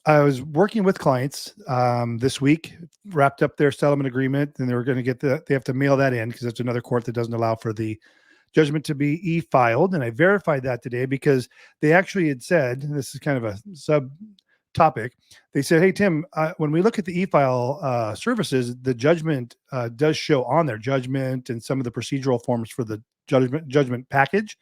I was working with clients this week, wrapped up their settlement agreement, and they were going to they have to mail that in because it's another court that doesn't allow for the judgment to be e-filed. And I verified that today because they actually had said, and this is kind of a sub topic, they said, hey, Tim, when we look at the e-file services, the judgment does show on there, judgment and some of the procedural forms for the judgment package.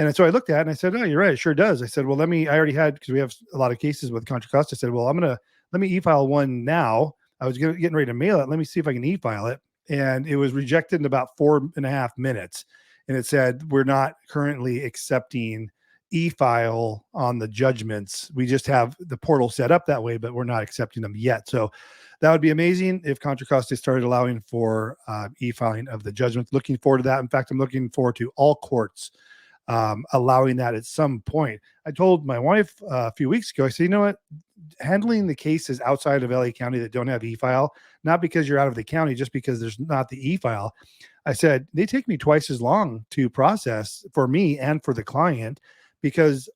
And so I looked at it and I said, oh, you're right. It sure does. I said, well, I already had, because we have a lot of cases with Contra Costa. I said, well, let me e-file one now. I was getting ready to mail it. Let me see if I can e-file it. And it was rejected in about 4.5 minutes. And it said, we're not currently accepting e-file on the judgments. We just have the portal set up that way, but we're not accepting them yet. So that would be amazing if Contra Costa started allowing for e-filing of the judgments. Looking forward to that. In fact, I'm looking forward to all courts allowing that at some point. I told my wife a few weeks ago, I said, you know what, handling the cases outside of LA County that don't have e-file, not because you're out of the county, just because there's not the e-file. I said, they take me twice as long to process for me and for the client, because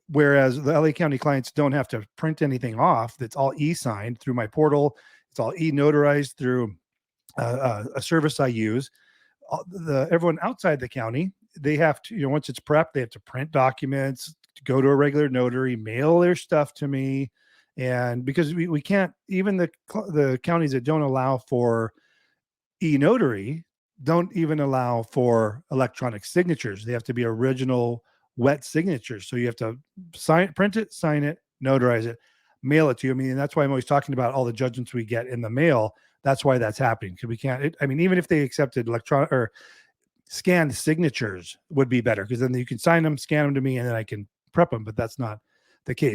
whereas the LA County clients don't have to print anything off, that's all e-signed through my portal. It's all e-notarized through a service I use. Everyone outside the county, they have to, once it's prepped, they have to print documents, go to a regular notary, mail their stuff to me. And because we can't, even the counties that don't allow for e-notary don't even allow for electronic signatures. They have to be original wet signatures. So you have to print it, sign it, notarize it, mail it to you. I mean, and that's why I'm always talking about all the judgments we get in the mail. That's why that's happening, because we can't, even if they accepted electronic or scanned signatures would be better, because then you can sign them, scan them to me, and then I can prep them, but that's not the case.